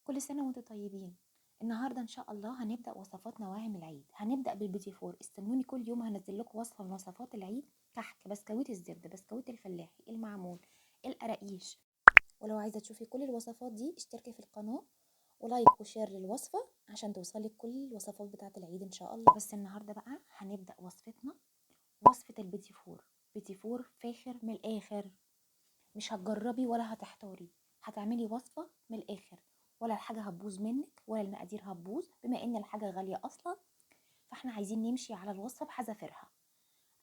كل سنة وانتم طيبين. النهاردة ان شاء الله هنبدأ وصفات نواعم العيد. هنبدأ بالبيتي فور. استنوني كل يوم هنزل لكم وصفة من وصفات العيد: كحك، بسكويت الزبدة، بسكويت الفلاحي، المعمول، القراقيش. ولو عايزة تشوفي كل الوصفات دي اشتركي في القناة ولايك وشير للوصفة عشان توصلك كل الوصفات بتاعة العيد ان شاء الله. بس النهاردة بقى هنبدأ وصفتنا، وصفة البيتي فور. بيتي فور فاخر من الآخر، مش هتجربي ولا هتحتاري، هتعملي وصفة من الآخر، ولا الحاجة هتبوظ منك ولا المقادير هتبوظ. بما ان الحاجة غالية اصلا فاحنا عايزين نمشي على الوصفة بحذافيرها.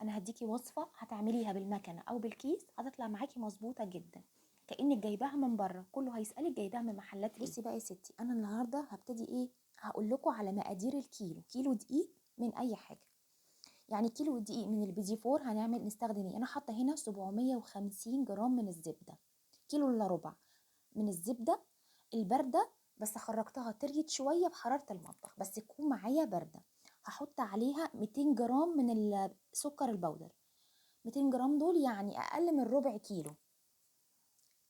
انا هديكي وصفة هتعمليها بالمكنة او بالكيس هتطلع معاكي مظبوطة جدا، كأنك جايباها من بره. كله هيسألك جايباها من محلات ايه. بصي بقى يا ستي، انا النهاردة هبتدي ايه، هقول لكم على مقادير الكيلو. كيلو دقيق من اي حاجة، يعني كيلو دقيق من البيدي فور نستخدم ايه. انا حاطه هنا 750 جرام من الزبده، كيلو الا ربع من الزبده البارده، بس خرجتها طريت شويه بحراره المطبخ بس تكون معايا بارده. هحط عليها 200 جرام من السكر البودر. 200 جرام دول يعني اقل من ربع كيلو.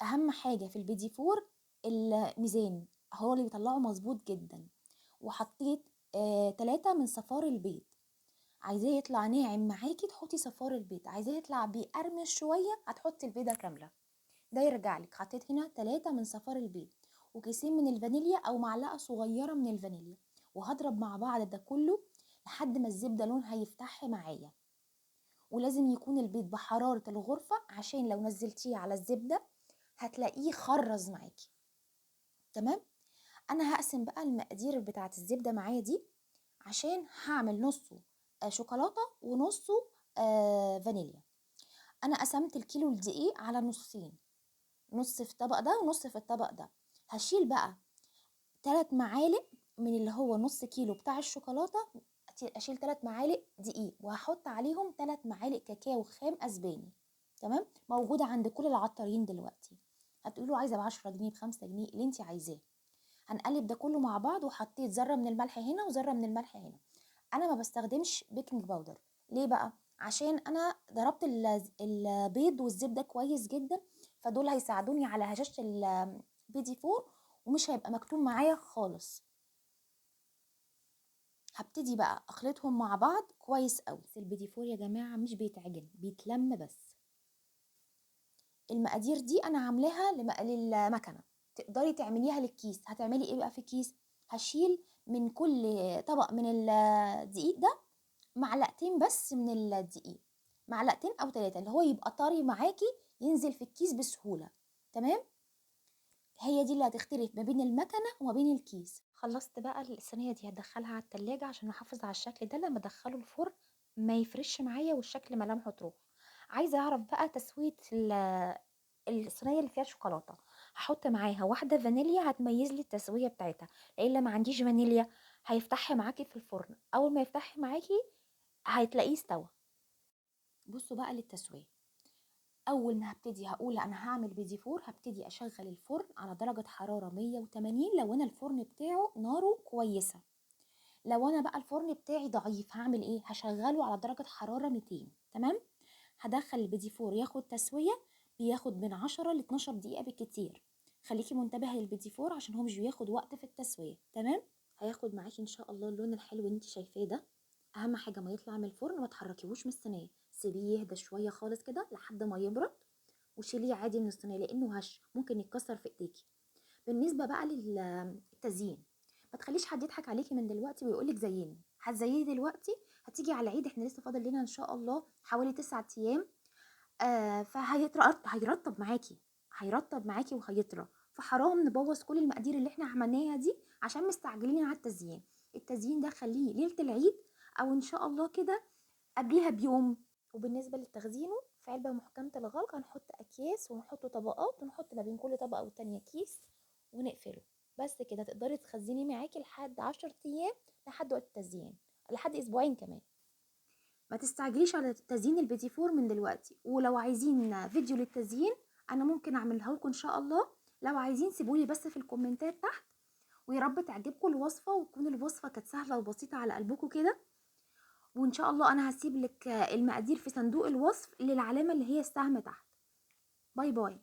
اهم حاجه في البيدي فور الميزان، هو اللي بيطلعه مظبوط جدا. وحطيت 3 من صفار البيض. عايزاه يطلع ناعم معاكي تحطي صفار البيض، عايزاه يطلع بيقرمش شويه هتحطي البيضه كامله. ده يرجع لك. حطيت هنا 3 من صفار البيض وكيسين من الفانيليا او معلقه صغيره من الفانيليا، وهضرب مع بعض ده كله لحد ما الزبده لونها يفتح معايا. ولازم يكون البيض بحراره الغرفه عشان لو نزلتيه على الزبده هتلاقيه خرز معاكي. تمام. انا هقسم بقى المقادير بتاعه الزبده معايا دي، عشان هعمل نصه شوكولاته ونصه فانيليا. انا قسمت الكيلو الدقيق على نصين، نص في الطبق ده ونص في الطبق ده. هشيل بقى 3 معالق من اللي هو نص كيلو بتاع الشوكولاته، اشيل 3 معالق دقيق وهحط عليهم 3 معالق كاكاو خام اسباني. تمام، موجوده عند كل العطارين دلوقتي. هتقولوا عايزه ب10 جنيه ب5 جنيه اللي انت عايزاه. هنقلب ده كله مع بعض، وحطيت ذره من الملح هنا وذره من الملح هنا. انا ما بستخدمش بيكنج باودر. ليه بقى؟ عشان انا ضربت البيض والزبده كويس جدا، فدول هيساعدوني على هشاشه البيدي فور ومش هيبقى مكتوم معايا خالص. هبتدي بقى اخلطهم مع بعض كويس قوي. البيدي فور يا جماعه مش بيتعجن، بيتلم بس. المقادير دي انا عاملاها للمكنه، تقدري تعمليها للكيس. هتعملي ايه بقى في الكيس؟ هشيل من كل طبق من الدقيق ده معلقتين بس من الدقيق، معلقتين او 3 اللي هو يبقى طري معاكي ينزل في الكيس بسهولة. تمام. هي دي اللي هتختلف ما بين المكنة وما بين الكيس. خلصت بقى الصينية دي هدخلها على التلاجة عشان احافظ على الشكل ده لما ادخله الفرن ما يفرش معايا والشكل ملامحه تروح. عايزة اعرف بقى تسوية الصينية اللي فيها شوكولاتة. هحط معاها واحدة فانيليا هتميز لي التسوية بتاعتها، لان ما عنديش فانيليا هيفتحي معاكي في الفرن. اول ما يفتحي معاكي هتلاقيه استوى. بصوا بقى للتسوية. اول ما هبتدي هقول انا هعمل بيدي فور، هبتدي اشغل الفرن على درجة حرارة 180 لو انا الفرن بتاعه ناره كويسة. لو انا بقى الفرن بتاعي ضعيف هعمل ايه؟ هشغله على درجة حرارة 200. تمام. هدخل البيدي فور ياخد تسوية، بياخد من 10 ل 12 دقيقة بالكتير. خليكي منتبهة للبيدي فور عشان هو مش بياخد وقت في التسوية. تمام. هياخد معاكي ان شاء الله اللون الحلو اللي انت شايفاه ده. اهم حاجه ما يطلع من الفرن ما تحركيهوش من الصينيه، سيبيه يهدى شويه خالص كده لحد ما يبرد وشيليه عادي من الصينيه لانه هش ممكن يتكسر في ايديكي. بالنسبه بقى للتزيين، ما تخليش حد يضحك عليكي من دلوقتي ويقولك زيني. هتزيني دلوقتي هتيجي على العيد، احنا لسه فاضل لنا ان شاء الله حوالي 9 ايام. هيرطب معاكي، هيرطب معاكي وهيطرى. فحرام نبوظ كل المقادير اللي احنا عملناها دي عشان مستعجلين على التزيين. التزيين ده خليه ليله العيد او ان شاء الله كده قبليها بيوم. وبالنسبه للتخزينه، في علبه محكمه الغلق هنحط اكياس ونحط طبقات ونحط ما بين كل طبقه والتانيه كيس ونقفله. بس كده تقدري تخزني معاكي لحد 10 ايام، لحد وقت التزيين، لحد اسبوعين كمان. ما تستعجليش على تزيين البيتي فور من دلوقتي. ولو عايزين فيديو للتزيين انا ممكن اعملها لكم ان شاء الله. لو عايزين سيبولي بس في الكومنتات تحت. ويا رب تعجبكم الوصفه وتكون الوصفه كانت سهله وبسيطه على قلبكم كده. وان شاء الله انا هسيب لك المقادير في صندوق الوصف للعلامه اللي هي السهم تحت. باي باي.